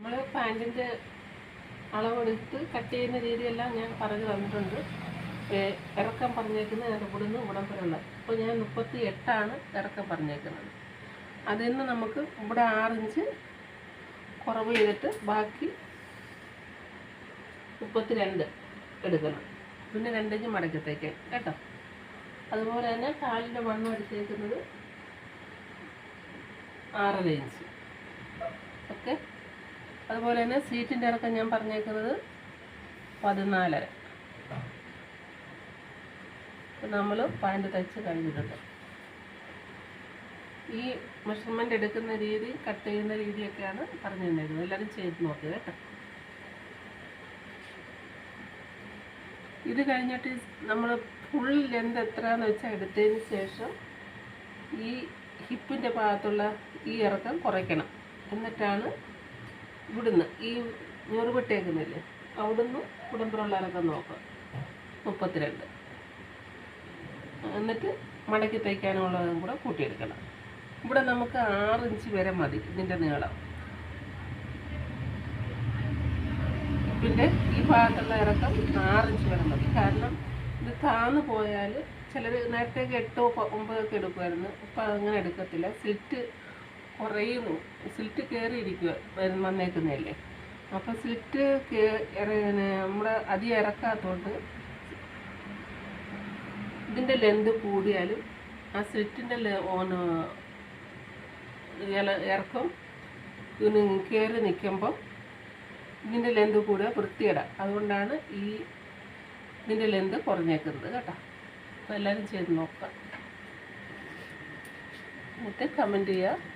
നമ്മൾ പാൻറ്റിൻ്റെ അളവെടുത്ത് കട്ട് ചെയ്യുന്ന രീതിയെല്ലാം ഞാൻ പറഞ്ഞു തന്നിട്ടുണ്ട്. ഇറക്കം പറഞ്ഞേക്കുന്നത് ഞാൻ ഇവിടുന്ന് ഇവിടം വരെയുള്ള. അപ്പോൾ ഞാൻ 38 ഇറക്കം പറഞ്ഞേക്കുന്നത്. അതിൽ നിന്ന് നമുക്ക് ഇവിടെ 6 ഇഞ്ച് കുറവ് ചെയ്തിട്ട് ബാക്കി 32 എടുക്കണം. പിന്നെ 2 ഇഞ്ച് മടക്കി തയ്ക്കാൻ കേട്ടോ. അതുപോലെ തന്നെ കാലിൻ്റെ വണ്ണം എടുത്തേക്കുന്നത് 6.5 ഇഞ്ച്. ഓക്കെ. അതുപോലെ തന്നെ സീറ്റിൻ്റെ ഇറക്കം ഞാൻ പറഞ്ഞേക്കുന്നത് 14.5. നമ്മൾ പാൻറ്റ് തയ്ച്ച് കഴിഞ്ഞിട്ടുണ്ട്. ഈ മെഷർമെൻ്റ് എടുക്കുന്ന രീതി, കട്ട് ചെയ്യുന്ന രീതിയൊക്കെയാണ് പറഞ്ഞു തന്നിരുന്നത്. എല്ലാവരും ചെയ്ത് നോക്കുക കേട്ടോ. ഇത് കഴിഞ്ഞിട്ട് നമ്മൾ ഫുൾ ലെന്ത് എത്രയാണെന്ന് വെച്ചാൽ എടുത്തതിന് ശേഷം ഈ ഹിപ്പിൻ്റെ ഭാഗത്തുള്ള ഈ ഇറക്കം കുറയ്ക്കണം. എന്നിട്ടാണ് ഇവിടുന്ന് ഈ ഞൊറുവിട്ടേക്കുന്നില്ലേ അവിടുന്ന് ഇവിടുമ്പുറമുള്ള ഇറക്കം നോക്കുക 32. എന്നിട്ട് മടക്കി തയ്ക്കാനുള്ളതും കൂടെ കൂട്ടിയെടുക്കണം. ഇവിടെ നമുക്ക് 6 ഇഞ്ച് വരെ മതി ഇതിൻ്റെ നീളം. പിന്നെ ഈ ഭാഗത്തുള്ള ഇറക്കം 6 ഇഞ്ച് വരെ മതി. കാരണം ഇത് താന്ന് പോയാൽ ചിലർ നേരത്തേക്ക് 8 9 എടുക്കുമായിരുന്നു. ഇപ്പം അങ്ങനെ എടുക്കത്തില്ല. സ്ലിറ്റ് കുറയുന്നു. സ്ലിറ്റ് കയറിയിരിക്കുക വന്നേക്കുന്നതല്ലേ. അപ്പോൾ സ്ലിറ്റ് നമ്മുടെ അധികം ഇറക്കാത്തതുകൊണ്ട് ഇതിൻ്റെ ലെന്ത് കൂടിയാലും ആ സ്ലിറ്റിൻ്റെ ഇറക്കം ഇതിന് കയറി നിൽക്കുമ്പം ഇതിൻ്റെ ലെന്ത് കൂടെ വൃത്തിയിടാം. അതുകൊണ്ടാണ് ഇതിൻ്റെ ലെന്ത് കുറഞ്ഞേക്കുന്നത് കേട്ടോ. അപ്പോൾ എല്ലാവരും ചെയ്ത് നോക്കാം. എന്നിട്ട് കമൻറ്റ് ചെയ്യുക.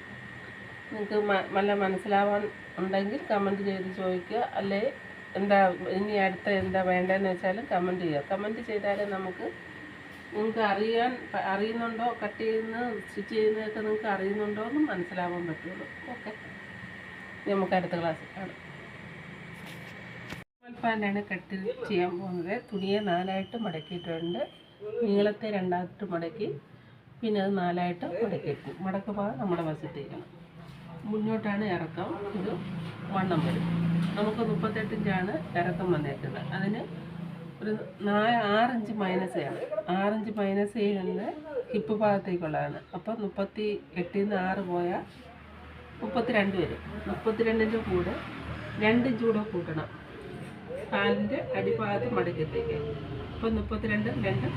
നിങ്ങൾക്ക് നല്ല മനസ്സിലാവാൻ ഉണ്ടെങ്കിൽ കമൻറ്റ് ചെയ്ത് ചോദിക്കുക. അല്ലെ എന്താ ഇനി അടുത്ത എന്താ വേണ്ടതെന്ന് വെച്ചാലും കമൻറ്റ് ചെയ്യുക. കമൻറ്റ് ചെയ്താലേ നമുക്ക് നിങ്ങൾക്ക് അറിയുന്നുണ്ടോ, കട്ട് ചെയ്യുന്ന സ്റ്റിച്ച് ചെയ്യുന്നതൊക്കെ നിങ്ങൾക്ക് അറിയുന്നുണ്ടോ എന്ന് മനസ്സിലാവാൻ പറ്റുള്ളൂ. ഓക്കെ. നമുക്ക് അടുത്ത ക്ലാസ്സിൽ കാണാം. പാൻറ്റാണ് കട്ട് ചെയ്യാൻ പോകുന്നത്. തുണിയെ 4 മടക്കിയിട്ടുണ്ട്. നീളത്തെ 2 മടക്കി, പിന്നെ അത് 4 മടക്കിയിരിക്കും. മടക്ക് ഭാഗം നമ്മുടെ വശത്തേക്കണം. മുന്നോട്ടാണ് ഇറക്കം. ഇത് വണ്ണം വരും. നമുക്ക് 38 ഇഞ്ചാണ് ഇറക്കം വന്നേക്കുന്നത്. അതിന് ഒരു 6 ഇഞ്ച് മൈനസ് ചെയ്യണം. 6 ഇഞ്ച് മൈനസ് ചെയ്യുന്നത് ഹിപ്പ് ഭാഗത്തേക്കുള്ളതാണ്. അപ്പം 38 നിന്ന് 6 പോയാൽ 32 വരും. 32ൻ്റെ കൂടെ 2 ഇഞ്ച് കൂടെ കൂട്ടണം കാലിൻ്റെ അടിഭാഗത്ത് മടക്കത്തേക്ക്. അപ്പം 32 2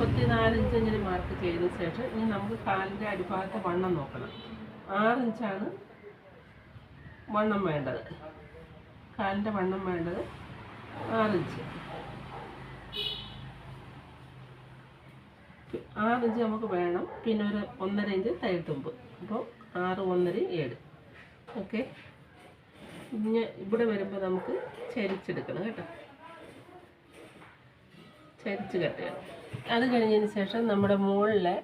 34 ഇഞ്ച് ഇങ്ങനെ മാർക്ക് ചെയ്തതിന് ശേഷം ഇനി നമുക്ക് കാലിൻ്റെ അടിഭാഗത്തെ വണ്ണം നോക്കണം. 6 ഇഞ്ചാണ് വണ്ണം വേണ്ടത്. കാലിൻ്റെ വണ്ണം വേണ്ടത് 6 ഇഞ്ച്. 6 ഇഞ്ച് നമുക്ക് വേണം. പിന്നെ ഒരു 1.5 ഇഞ്ച് തയ്യൽത്തുമ്പ്. അപ്പോൾ 6 1 7. ഓക്കെ. പിന്നെ ഇവിടെ വരുമ്പോൾ നമുക്ക് ചരിച്ചെടുക്കണം കേട്ടോ. ചരിച്ച് കട്ട് ചെയ്യണം. അത് കഴിഞ്ഞതിന് ശേഷം നമ്മുടെ മുകളിലെ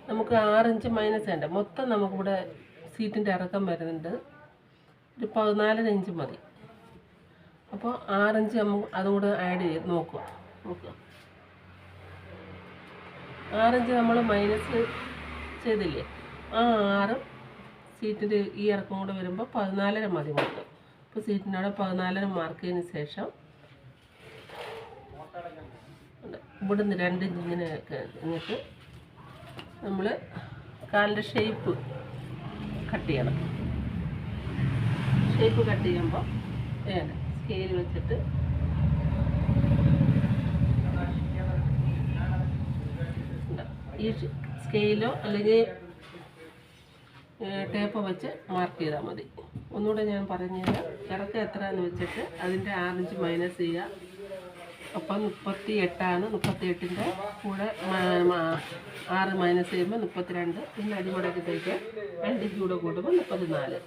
നമുക്ക് 6 ഇഞ്ച് മൈനസ് വേണ്ട. മൊത്തം നമുക്കിവിടെ സീറ്റിൻ്റെ ഇറക്കം വരുന്നുണ്ട് ഒരു 14 ഇഞ്ച് മതി. അപ്പോൾ 6 ഇഞ്ച് നമുക്ക് അതുകൂടെ ആഡ് ചെയ്ത് നോക്കുക. 6 ഇഞ്ച് നമ്മൾ മൈനസ് ചെയ്തില്ലേ, ആ 6 സീറ്റിൻ്റെ ഈ ഇറക്കം കൂടെ വരുമ്പോൾ 14.5 മതി മൊത്തം. അപ്പോൾ സീറ്റിനോടെ 14.5 മാർക്ക് ചെയ്തതിന് ശേഷം ഇവിടുന്ന് 2 ഇഞ്ച് ഇങ്ങനെ ഇങ്ങോട്ട് നമ്മൾ കാലിൻ്റെ ഷേപ്പ് കട്ട് ചെയ്യണം. ഷേപ്പ് കട്ട് ചെയ്യുമ്പോൾ സ്കെയിൽ വെച്ചിട്ട് ഈ സ്കെയിലോ അല്ലെങ്കിൽ ടേപ്പോ വെച്ച് മാർക്ക് ചെയ്താൽ മതി. ഒന്നുകൂടെ ഞാൻ പറഞ്ഞുതരാം. ഇറക്കം എത്രയാണെന്ന് വെച്ചിട്ട് അതിൻ്റെ 6 ഇഞ്ച് മൈനസ് ചെയ്യുക. അപ്പം 38. 38ൻ്റെ കൂടെ 6 മൈനസ് ചെയ്യുമ്പോൾ 32. പിന്നെ അടിമടക്കി തയ്ക്കാൻ 2 ഇഞ്ച് കൂടെ കൂട്ടുമ്പോൾ 34.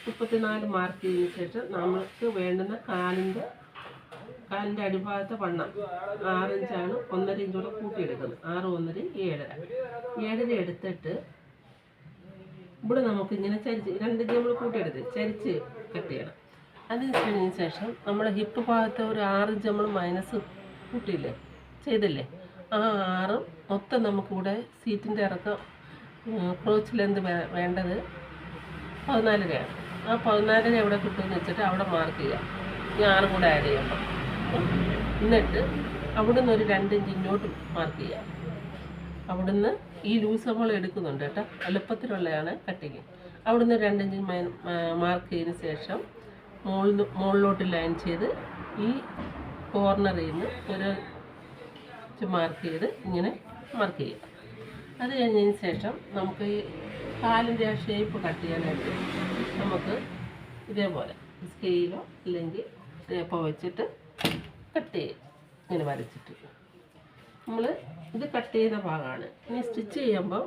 34 മാർക്ക് ചെയ്തതിന് ശേഷം നമുക്ക് വേണ്ടുന്ന കാലിൻ്റെ അടിഭാഗത്തെ വണ്ണം 6 ഇഞ്ചാണ്. 1.5 ഇഞ്ച് കൂടെ കൂട്ടിയെടുക്കുന്നത്. 6 1 7.5. 7.5 എടുത്തിട്ട് ഇവിടെ നമുക്ക് ഇങ്ങനെ ചരിച്ച് 2 ഇഞ്ച് നമ്മൾ കൂട്ടിയെടുത്ത് ചരിച്ച് കട്ട് ചെയ്യണം. അതിന് കഴിഞ്ഞതിന് ശേഷം നമ്മുടെ ഹിപ്പ് ഭാഗത്ത് ഒരു 6 ഇഞ്ച് നമ്മൾ മൈനസ് കൂട്ടിയില്ലേ ചെയ്തില്ലേ, ആ 6 മൊത്തം നമുക്കിവിടെ സീറ്റിൻ്റെ ഇറക്കം ക്രോച്ച് ലെന്ത് വേണ്ടത് 14രയാണ്. ആ 14 എവിടെ കിട്ടുമെന്ന് വെച്ചിട്ട് അവിടെ മാർക്ക് ചെയ്യുക. ഈ 6 കൂടെ ആഡ് ചെയ്യുമ്പോൾ എന്നിട്ട് അവിടുന്ന് ഒരു 2 ഇഞ്ച് ഇങ്ങോട്ട് മാർക്ക് ചെയ്യുക. അവിടുന്ന് ഈ ലൂസ് നമ്മൾ എടുക്കുന്നുണ്ട് കേട്ടോ, എളുപ്പത്തിലുള്ളതാണ് കട്ടിങ്. അവിടുന്ന് 2 ഇഞ്ച് മാർക്ക് ചെയ്തതിന് ശേഷം മുകളിലോട്ട് ലൈൻ ചെയ്ത് ഈ കോർണറിൽ നിന്ന് ഒരു മാർക്ക് ചെയ്ത് ഇങ്ങനെ മാർക്ക് ചെയ്യുക. അത് കഴിഞ്ഞതിന് ശേഷം നമുക്ക് ഈ കാലിൻ്റെ ആ ഷേപ്പ് കട്ട് ചെയ്യാനായിട്ട് നമുക്ക് ഇതേപോലെ സ്കെയിലോ അല്ലെങ്കിൽ ടേപ്പോ വെച്ചിട്ട് കട്ട് ചെയ്യും. ഇങ്ങനെ വരച്ചിട്ട് നമ്മൾ ഇത് കട്ട് ചെയ്യുന്ന ഭാഗമാണ്. ഇനി സ്റ്റിച്ച് ചെയ്യുമ്പോൾ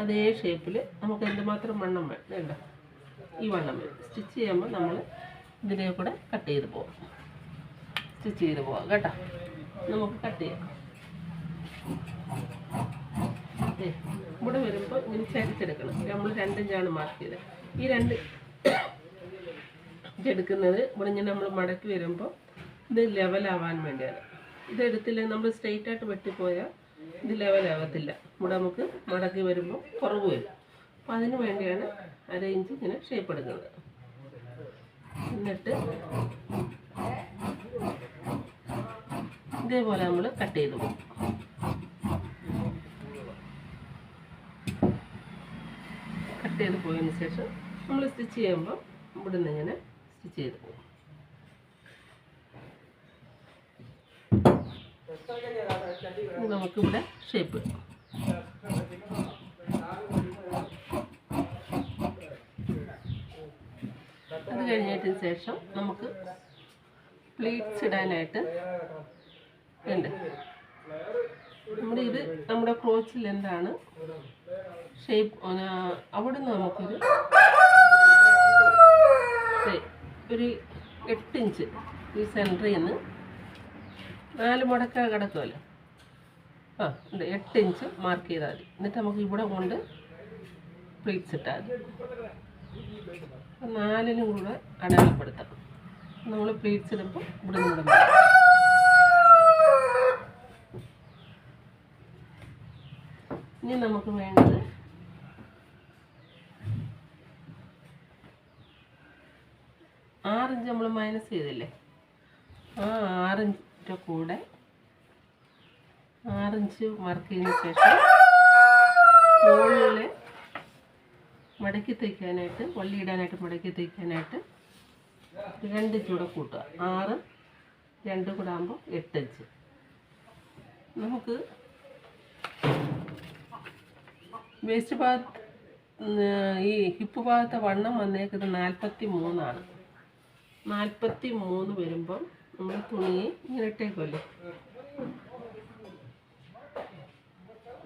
അതേ ഷേപ്പിൽ നമുക്ക് എന്തുമാത്രം വണ്ണം വേണ്ട ഈ വണ്ണം വേണം. സ്റ്റിച്ച് ചെയ്യുമ്പോൾ നമ്മൾ ഇതിനെ കൂടെ കട്ട് ചെയ്ത് പോകാം, സ്റ്റിച്ച് ചെയ്ത് പോകാം കേട്ടോ. നമുക്ക് കട്ട് ചെയ്യാം. ഇവിടെ വരുമ്പോൾ ഇങ്ങനെ ചരിച്ചെടുക്കണം. നമ്മൾ 2 ഇഞ്ചാണ് മാർക്ക് ചെയ്തത്. ഈ 2 ഇഞ്ചെടുക്കുന്നത് ഇവിടെ ഇങ്ങനെ നമ്മൾ മടക്കി വരുമ്പോൾ ഇത് ലെവലാവാൻ വേണ്ടിയാണ്. ഇതെടുത്തില്ലെങ്കിൽ നമ്മൾ സ്ട്രെയിറ്റ് ആയിട്ട് വെട്ടിപ്പോയാൽ ഇത് ലെവലാകത്തില്ല. ഇവിടെ നമുക്ക് മടക്കി വരുമ്പോൾ കുറവ് വരും. അപ്പം അതിന് വേണ്ടിയാണ് 1/2 ഇഞ്ച് ഇങ്ങനെ ഷേപ്പ് എടുക്കുന്നത്. എന്നിട്ട് ഇതേപോലെ നമ്മൾ കട്ട് ചെയ്ത് പോകും. കട്ട് ചെയ്ത് പോയതിന് ശേഷം നമ്മൾ സ്റ്റിച്ച് ചെയ്യുമ്പോൾ ഇവിടുന്ന് ഇങ്ങനെ സ്റ്റിച്ച് ചെയ്ത് പോകും. നമുക്കിവിടെ ഷേപ്പ് അത് കഴിഞ്ഞതിന് ശേഷം നമുക്ക് പ്ലീറ്റ്സ് ഇടാനായിട്ട് ഉണ്ട്. നമ്മുടെ ക്രോച്ച് ലെന്താണ് ഷേപ്പ്. അവിടുന്ന് നമുക്കൊരു 8 ഇഞ്ച് ഈ സെൻറ്ററിൽ നിന്ന് 4 മടക്ക കിടക്കുമല്ലോ, 8 ഇഞ്ച് മാർക്ക് ചെയ്താൽ മതി. എന്നിട്ട് നമുക്ക് ഇവിടെ കൊണ്ട് പ്ലീറ്റ്സ് ഇട്ടാൽ മതി. 4നും കൂടെ അടയാളപ്പെടുത്താം. നമ്മൾ പ്ലീറ്റ്സ് ഇടുമ്പോൾ ഇവിടെ നിന്ന് ഇനി നമുക്ക് വേണ്ടത് ആറ് ഇഞ്ച് നമ്മൾ മൈനസ് ചെയ്തില്ലേ, ആ 6 ഇഞ്ചിൻ്റെ കൂടെ 6 ഇഞ്ച് മാർക്ക് ചെയ്തതിന് ശേഷം മുകളിൽ മടക്കി തയ്ക്കാനായിട്ട് വള്ളി ഇടാനായിട്ട് മടക്കി തയ്ക്കാനായിട്ട് 2 ഇഞ്ച് കൂടെ കൂട്ടുക. 6 2 കൂടെ ആകുമ്പോൾ 8 ഇഞ്ച്. നമുക്ക് വേസ്റ്റ് ഭാഗത്ത് ഈ ഹിപ്പ് ഭാഗത്തെ വണ്ണം വന്നേക്കുന്നത് 43 43 വരുമ്പം നമ്മൾ തുണിയെ ഇങ്ങനെ ഇട്ടേക്കുമല്ലോ,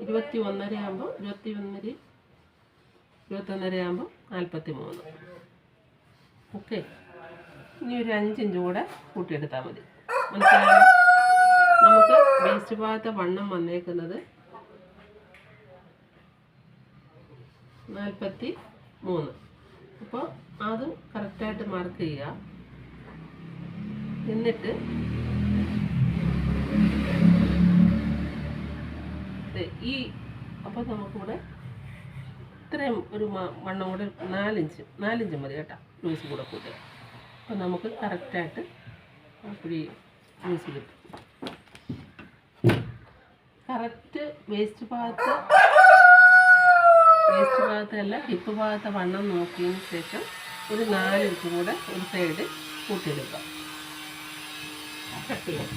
21.5 ആകുമ്പോൾ 21.5 ആകുമ്പോൾ 43. ഓക്കെ, ഇനി ഒരു 5 ഇഞ്ച് കൂടെ കൂട്ടിയെടുത്താൽ മതി. മനസ്സിലായോ? നമുക്ക് വേസ്റ്റ് ഭാഗത്തെ വണ്ണം വന്നേക്കുന്നത് 43. അപ്പോൾ അത് കറക്റ്റായിട്ട് മാർക്ക് ചെയ്യുക. എന്നിട്ട് അപ്പോൾ നമുക്കിവിടെ ഇത്രയും ഒരു വണ്ണം കൂടെ 4 ഇഞ്ച് മതി കേട്ടോ, ലൂസ് കൂടെ കൂട്ടുക. അപ്പോൾ നമുക്ക് കറക്റ്റായിട്ട് അപ്പടി ലൂസ് കിട്ടും. കറക്റ്റ് വേസ്റ്റ് ഭാഗത്തല്ല ഹിപ്പ് ഭാഗത്തെ വണ്ണം നോക്കിയതിന് ശേഷം ഒരു 4 ഇഞ്ച് കൂടെ ഒരു സൈഡ് കൂട്ടിയെടുക്കാം. കട്ട് ചെയ്യാം.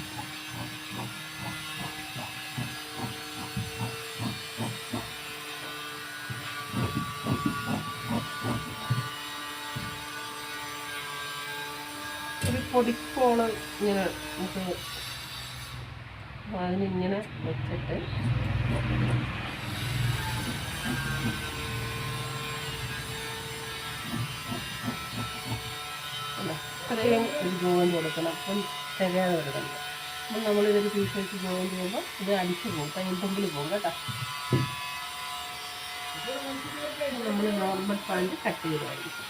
ഒരു പൊടിക്കോള് ഇങ്ങനെ നമുക്ക് അതിനിങ്ങനെ വെച്ചിട്ട് അത്രയും ഒരു ജോയിൻ കൊടുക്കണം. അപ്പം തികയാതെ കൊടുക്കണം. അപ്പം നമ്മളിതൊരു പീസ് വെച്ച് ജോയിൻ ചെയ്യുമ്പോൾ ഇത് അടിച്ചു പോകും, തയ്യൽ തുമ്പിൽ പോകും കേട്ടോ. നമ്മൾ നോർമൽ പാൻറ്റ് കട്ട് ചെയ്തായിരിക്കും.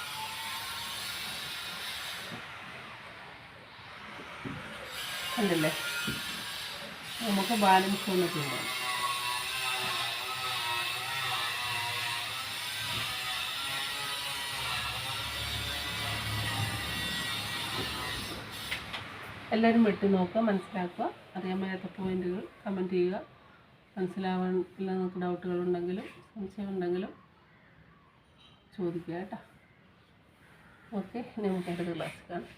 കണ്ടില്ലേ, നമുക്ക് ബാലൻസ് ഒന്ന് ചെയ്യാം. എല്ലാവരും വെട്ടി നോക്കുക, മനസ്സിലാക്കുക. അറിയാൻ വയ്യാത്ത പോയിന്റുകൾ കമൻറ്റ് ചെയ്യുക. മനസ്സിലാവാൻ നിങ്ങൾക്ക് ഡൗട്ടുകളുണ്ടെങ്കിലും സംശയമുണ്ടെങ്കിലും ചോദിക്കുക കേട്ടോ. ഓക്കെ, നമുക്ക് അടുത്ത ക്ലാസ് കാണാം.